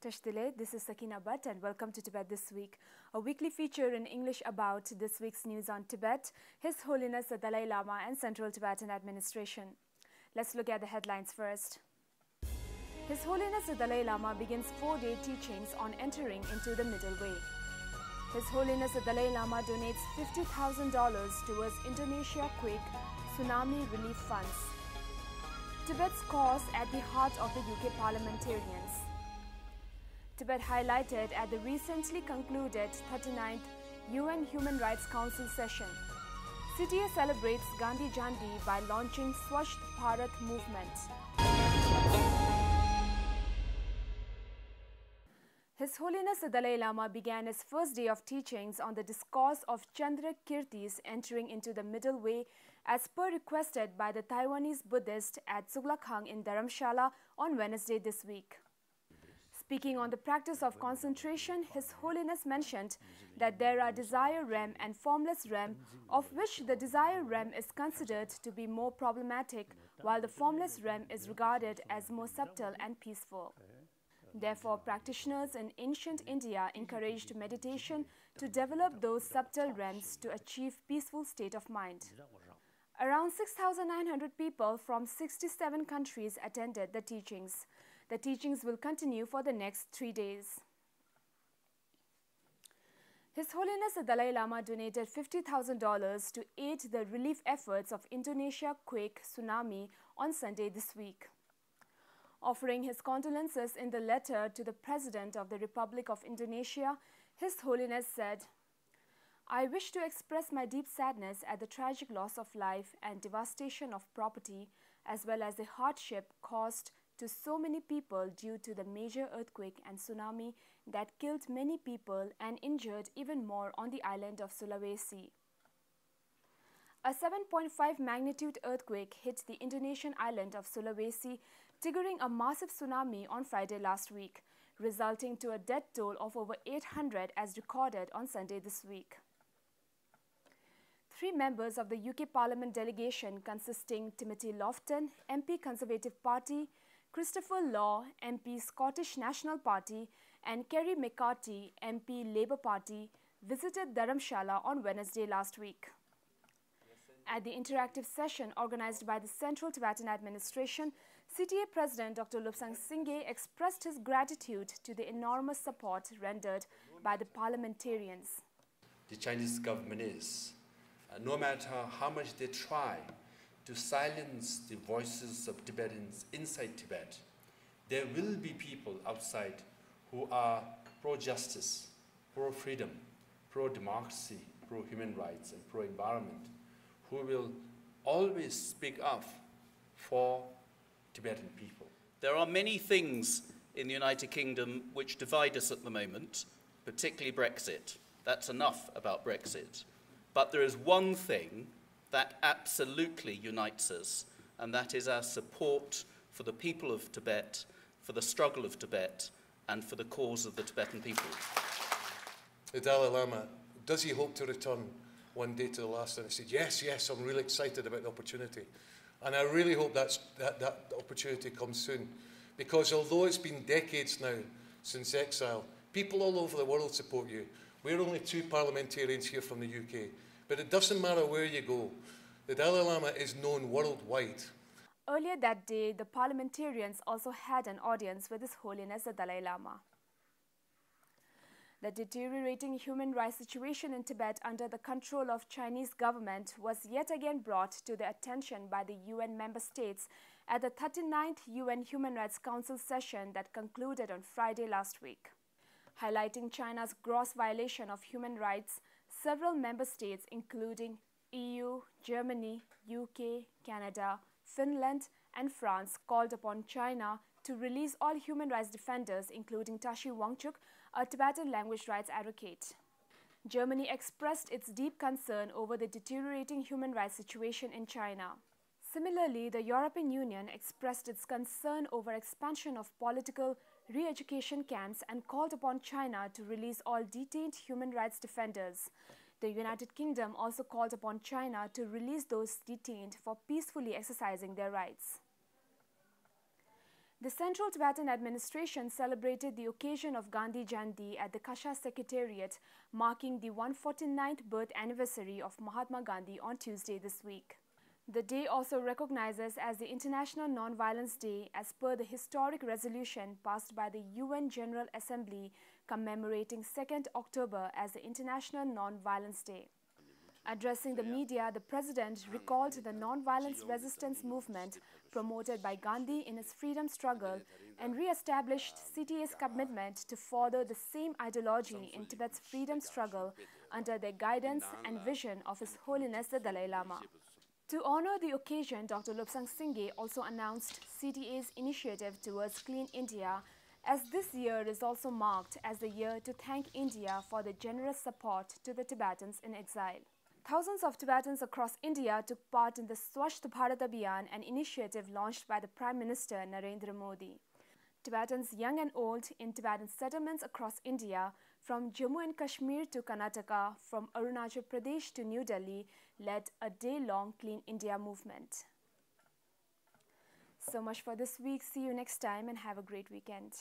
Tashdile, this is Sakina Bhatt and welcome to Tibet This Week, a weekly feature in English about this week's news on Tibet, His Holiness the Dalai Lama and Central Tibetan Administration. Let's look at the headlines first. His Holiness the Dalai Lama begins 4-day teachings on entering into the middle way. His Holiness the Dalai Lama donates $50,000 towards Indonesia quake tsunami relief funds. Tibet's cause at the heart of the UK parliamentarians. Tibet highlighted at the recently concluded 39th UN Human Rights Council session. CTA celebrates Gandhi Jayanti by launching Swachh Bharat movement. His Holiness the Dalai Lama began his first day of teachings on the discourse of Chandra Kirti's entering into the middle way as per requested by the Taiwanese Buddhist at Tsuglakhang in Dharamsala on Wednesday this week. Speaking on the practice of concentration, His Holiness mentioned that there are desire REM and formless REM, of which the desire REM is considered to be more problematic, while the formless REM is regarded as more subtle and peaceful. Therefore, practitioners in ancient India encouraged meditation to develop those subtle REMs to achieve peaceful state of mind. Around 6,900 people from 67 countries attended the teachings. The teachings will continue for the next 3 days. His Holiness the Dalai Lama donated $50,000 to aid the relief efforts of Indonesia quake tsunami on Sunday this week. Offering his condolences in the letter to the President of the Republic of Indonesia, His Holiness said, "I wish to express my deep sadness at the tragic loss of life and devastation of property, as well as the hardship caused to so many people due to the major earthquake and tsunami that killed many people and injured even more on the island of Sulawesi." A 7.5 magnitude earthquake hit the Indonesian island of Sulawesi, triggering a massive tsunami on Friday last week, resulting to a death toll of over 800 as recorded on Sunday this week. 3 members of the UK Parliament delegation consisting Timothy Lofton, MP Conservative Party, Christopher Law, MP Scottish National Party, and Kerry McCarthy, MP Labour Party, visited Dharamsala on Wednesday last week. At the interactive session organized by the Central Tibetan Administration, CTA President Dr. Lobsang Singye expressed his gratitude to the enormous support rendered by the parliamentarians. The Chinese government is, no matter how much they try to silence the voices of Tibetans inside Tibet, there will be people outside who are pro-justice, pro-freedom, pro-democracy, pro-human rights, and pro-environment, who will always speak up for Tibetan people. There are many things in the United Kingdom which divide us at the moment, particularly Brexit. That's enough about Brexit. But there is one thing that absolutely unites us, and that is our support for the people of Tibet, for the struggle of Tibet, and for the cause of the Tibetan people. The Dalai Lama, does he hope to return one day to the last? And he said, yes, I'm really excited about the opportunity. And I really hope that opportunity comes soon. Because although it's been decades now since exile, people all over the world support you. We're only 2 parliamentarians here from the UK. But it doesn't matter where you go. The Dalai Lama is known worldwide. Earlier that day, the parliamentarians also had an audience with His Holiness the Dalai Lama. The deteriorating human rights situation in Tibet under the control of Chinese government was yet again brought to the attention by the UN member states at the 39th UN Human Rights Council session that concluded on Friday last week. Highlighting China's gross violation of human rights, several member states including EU, Germany, UK, Canada, Finland and France called upon China to release all human rights defenders, including Tashi Wangchuk, a Tibetan language rights advocate. Germany expressed its deep concern over the deteriorating human rights situation in China. Similarly, the European Union expressed its concern over expansion of political re-education camps and called upon China to release all detained human rights defenders. The United Kingdom also called upon China to release those detained for peacefully exercising their rights. The Central Tibetan Administration celebrated the occasion of Gandhi Jayanti at the Kasha Secretariat, marking the 149th birth anniversary of Mahatma Gandhi on Tuesday this week. The day also recognizes as the International Non-Violence Day as per the historic resolution passed by the UN General Assembly commemorating 2nd October as the International Non-Violence Day. Addressing the media, the President recalled the non-violence resistance movement promoted by Gandhi in his freedom struggle and re-established CTA's commitment to further the same ideology in Tibet's freedom struggle under the guidance and vision of His Holiness the Dalai Lama. To honor the occasion, Dr. Lobsang Singye also announced CTA's initiative towards Clean India, as this year is also marked as the year to thank India for the generous support to the Tibetans in exile. Thousands of Tibetans across India took part in the Swachh Bharat Abhiyan, an initiative launched by the Prime Minister Narendra Modi. Tibetans young and old in Tibetan settlements across India, from Jammu and Kashmir to Karnataka, from Arunachal Pradesh to New Delhi, led a day-long Clean India movement. So much for this week. See you next time and have a great weekend.